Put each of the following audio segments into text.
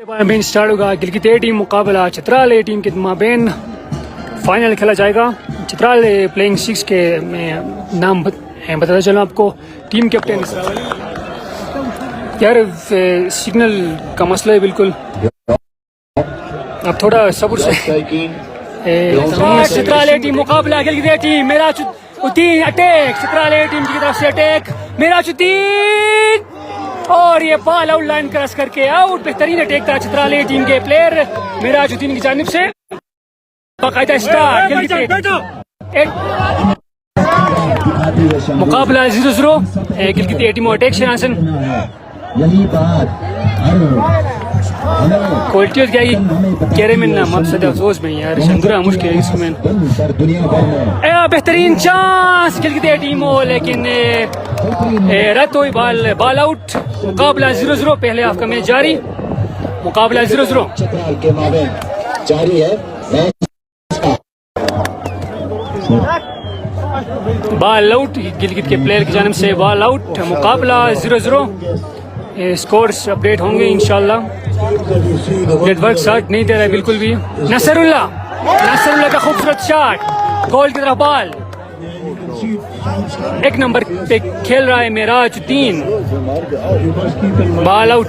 माबेन start होगा Gilgit A team मुकाबला Chitral A team के माबेन फाइनल खेला जाएगा। चित्राल प्लेइंग 6 के मैं नाम बताता चलूँ आपको। टीम कैप्टन यार सिग्नल का मसला है बिल्कुल, अब थोड़ा सब्र से। चित्राल ए टीम मुकाबला Gilgit A team Merajuddin attack, Chitral A team की तरफ से अटैक मेराजुद्दीन और ये बॉल आउट लाइन क्रॉस करके आउट। बेहतरीन अटैक था चित्राल ए टीम के प्लेयर मेराजुद्दीन की जानिब से। बाकायदा स्टार्ट मुकाबला 0-0 Gilgit A team attack शनासन quality क्या कह रहे मैंने मकसद अफसोस में यार शंदुरा मुश्किल है इसमें। बेहतरीन चांस गिलगित ए टीम हो लेकिन रद्द हुई बॉल आउट। मुकाबला 0-0 पहले हाफ का मैच जारी, मुकाबला 0-0 जारी है। बॉल आउट गिलगित के प्लेयर की जानिब से, बॉल आउट। मुकाबला 0-0। स्कोर्स अपडेट होंगे इंशाल्लाह। नेटवर्क शॉट नहीं दे रहा है बिल्कुल भी। नसरुल्लाह का खूबसूरत शॉट, गोल की तरफ बॉल। एक नंबर पे खेल रहा है मेराजुद्दीन, बॉल आउट।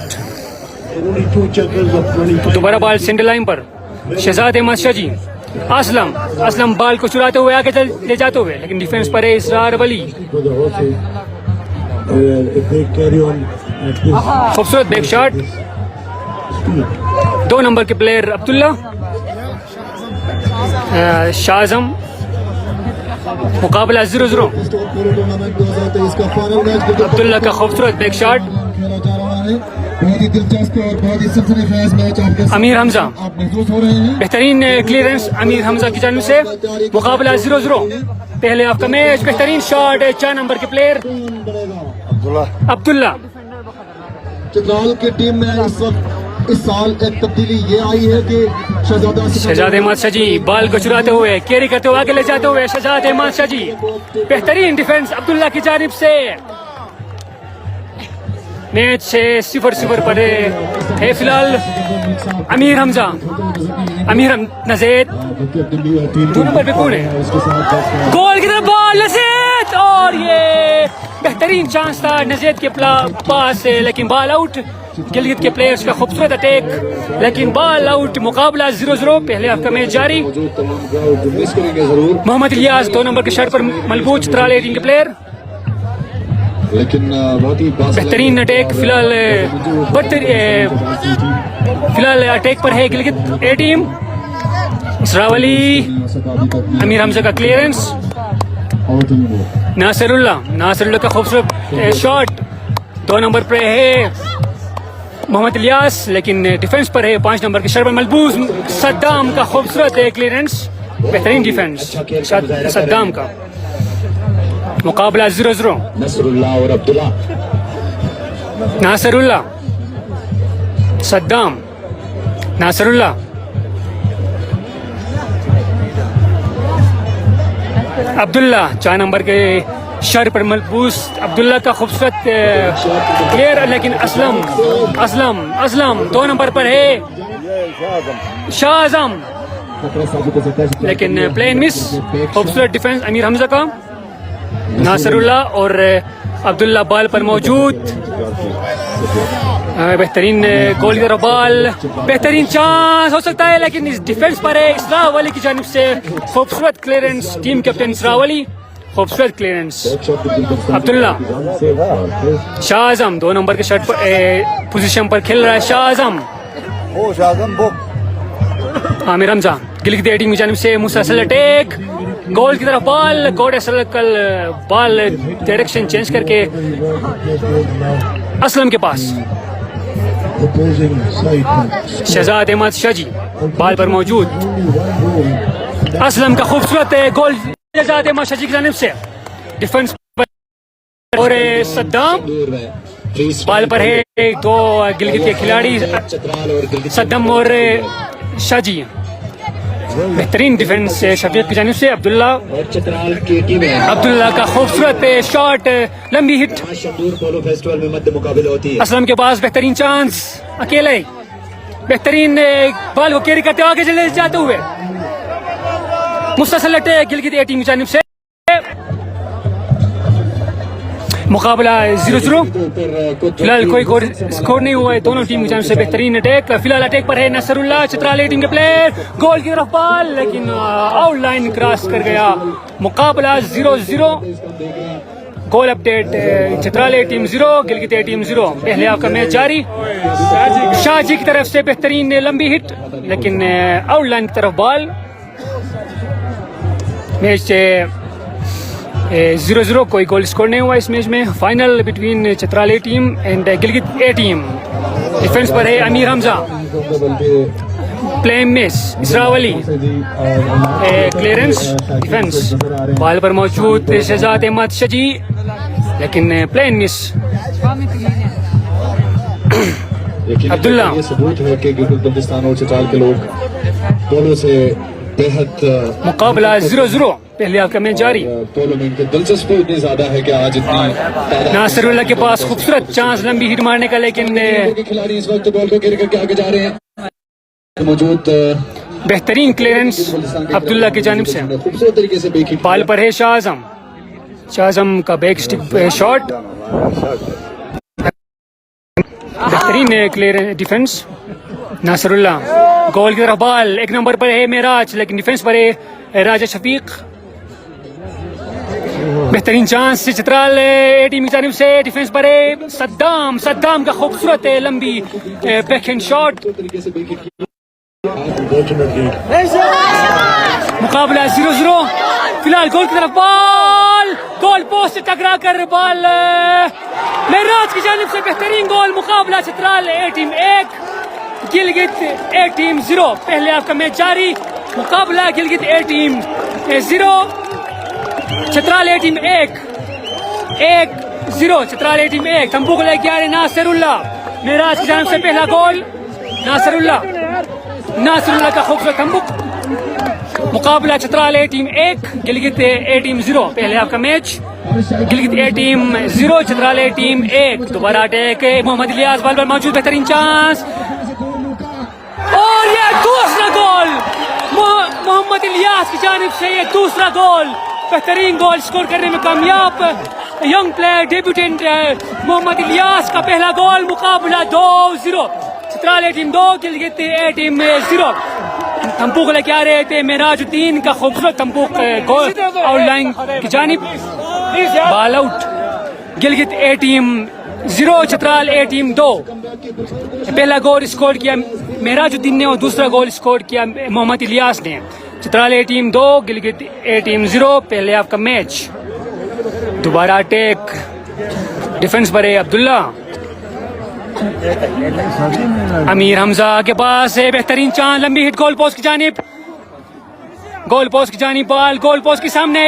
दोबारा बॉल सेंटर लाइन पर शहजाद अहमद शाजी। असलम बॉल को चुराते हुए आगे ले जाते हुए, लेकिन डिफेंस पर है इसरार वली। खूबसूरत बैक शॉट, 2 नंबर के प्लेयर अब्दुल्ला शाहजम। मुकाबला 0-0। अब्दुल्ला का खूबसूरत बैक शॉट, अमीर हमजा बेहतरीन क्लियरेंस अमीर हमजा की जानिब से। मुकाबला 0-0 पहले हाफ का मैच। बेहतरीन शॉट है 4 नंबर के प्लेयर अब्दुल्ला। चित्राल की टीम में इस साल एक तब्दीली ये आई है कि शहजाद अहमद शाजी बॉल को चुराते हुए कैरी करते हुए आगे ले जाते हुए शहजाद अहमद शाजी। बेहतरीन डिफेंस अब्दुल्ला की जानिब से। मैच 0-0 पर है फिलहाल। अमीर हमजा नज़ीद 2 नंबर पे कौन है? गोल की तरफ बॉल नज़ीद और ये बेहतरीन चांस था नज़ीद के पास से, लेकिन बॉल आउट। गिलगित के प्लेयर्स का खूबसूरत अटैक लेकिन बॉल आउट। मुकाबला 0-0 पहले हाफ का मैच जारी। मोहम्मद इलियास 2 नंबर के शर्ट पर मलबूस चित्राल ए टीम के प्लेयर। लेकिन बेहतरीन अटैक फिलहाल अटैक पर है गिलगित ए टीम। इसरावली अमीर हमजा का क्लियरेंस, नासरुल्लाह का खूबसूरत शॉट। 2 नंबर पर है मोहम्मद इलियास लेकिन डिफेंस पर है 5 नंबर के शर्ट पर मलबूस सद्दाम का खूबसूरत क्लियरेंस। बेहतरीन डिफेंस सद्दाम का। मुकाबला 0-0। नसरुल्लाह और अब्दुल्ला, नासरुल्लाह सद्दाम, नासरुल्लाह अब्दुल्ला 4 नंबर के शर पर मलबूस अब्दुल्ला का खूबसूरत प्लेयर, लेकिन असलम 2 नंबर पर है शाहजम लेकिन प्लेन मिस। खूबसूरत डिफेंस अमीर हमजा का। नासरुल्लाह और अब्दुल्ला बॉल पर मौजूद। बेहतरीन गोल की तरफ बॉल, बेहतरीन चांस हो सकता है लेकिन इस डिफेंस पर है इसरावली की जानिब से। खूबसूरत क्लियरेंस टीम कैप्टन इसरावली, खूबसूरत क्लियरेंस अब्दुल्ला। शाहजम 2 नंबर के शर्ट पर पोजीशन पर खेल रहा है शाहजम। आमिर हमजा गिलगित ए टीम की जानिब से मुसलसल अटैक, गोल की तरफ बॉल। गोड सर्कल बॉल डायरेक्शन चेंज करके असलम के पास। शहजाद अहमद शाजी बॉल पर मौजूद। असलम का खूबसूरत गोल शहजाद अहमद शाजी की जानिब से। डिफेंस और सद्दाम बॉल पर है 2 गिलगित के खिलाड़ी सद्दाम और शाजी। बेहतरीन डिफेंस शफीक की जानिब से। अब्दुल्ला का खूबसूरत शॉट, लंबी हिट। पोलो फेस्टिवल में मध्य मुकाबले होती है। असलम के पास बेहतरीन चांस, अकेले बेहतरीन बॉल को कैरी करते हुए आगे चले जाते हुए मुस्तसल अटैक गिलगित ए टीम की जानिब से। मुकाबला 0-0, फिलहाल कोई स्कोर नहीं हुआ है दोनों टीम की जानिब से। बेहतरीन अटैक, फिलहाल अटैक पर है नसरुल्लाह, चित्राल टीम के प्लेयर, गोल की तरफ बॉल लेकिन आउट लाइन क्रॉस कर गया। मुकाबला 0-0। Goal update, Chitral team 0 Gilgit team 0। पहले आपका मैच जारी, शाहजी की तरफ से बेहतरीन लंबी हिट लेकिन आउट लाइन की तरफ बॉल। मैच 0-0, कोई गोल स्कोर नहीं हुआ इस मैच में। Final between Chitral team and Gilgit A team. Defence पर है अमीर हमजा, प्लेइंग मिस इसरावली, क्लियरेंस डिफेंस, बॉल पर मौजूद शहजाद अहमद शजी लेकिन प्लेइंग मिस। अब्दुल्ला, ये सबूत है कि गिलगित बल्तिस्तान और चित्राल के लोग दोनों से बेहद मुकाबला 0-0। पहले आपका मैच जारी, दोनों में इनकी दिलचस्पी इतनी ज्यादा है कि आज इतनी नासिरुल्लाह के पास खूबसूरत चांस लंबी हिट मारने का लेकिन खिलाड़ी इस वक्त बॉल को घेर करके आगे जा रहे हैं। मौजूद बेहतरीन क्लियरेंस अब्दुल्ला की जानिब से। खूबसूरत तरीके से बेक बॉल पर है शाहजम, शाहजम का बैक स्टिक शॉट, बेहतरीन क्लियर डिफेंस। नासिरुल्लाह, गोल की तरफ बॉल, एक नंबर पर है मेराज लेकिन डिफेंस पर है राजा शफीक। बेहतरीन चांस चित्राल ए टीम की जानिब से, डिफेंस पर है सद्दाम, सद्दाम का खूबसूरत लंबी बैकहैंड शॉट। मुकाबला 0-0। फिलहाल गोल की तरफ बॉल, गोल पोस्ट टकरा कर बॉल मेराज की जानिब से बेहतरीन गोल। मुकाबला Chitral A team 1 Gilgit A team 0। पहले आपका मैच जारी, मुकाबला Gilgit A team 0 Chitral A team 1-0। Chitral A team 1 तंबू को लेके आ रहे नासिरुल्लाह, मेराज की जानिब से पहला गोल। नासिरुल्लाह का खूबसूरत तंबू। मुकाबला Chitral A team 1 Gilgit A team 0। पहले आपका match Gilgit A team 0 Chitral A team 1। दोबारा अटैक, मोहम्मद इलियास बॉल पर मौजूद, बेहतरीन चांस और ये दूसरा गोल मोहम्मद इलियास की जानिब से। ये दूसरा गोल, बेहतरीन गोल स्कोर करने में कामयाब young player debutante Mohammad Ilyas का पहला गोल। मुकाबला 2-0, Chitral A team 2 Gilgit A team 0। तंबूक लेके आ रहे थे मेराजुद्दीन का खूबसूरत तंबूक गोल आउटलाइन की जानिब, ball out. Gilgit A team 0 Chitral A team 2। पहला गोल स्कोर किया मेराजुद्दीन ने और दूसरा गोल स्कोर किया मोहम्मद इलियास ने। Chitral A team 2 Gilgit A team 0। पहले आपका मैच। दोबारा अटैक, डिफेंस पर है अब्दुल्ला, अमीर हमजा के पास है बेहतरीन चांस, लंबी हिट गोल पोस्ट की जानिब, गोल पोस्ट की जानिब बॉल, गोल पोस्ट के सामने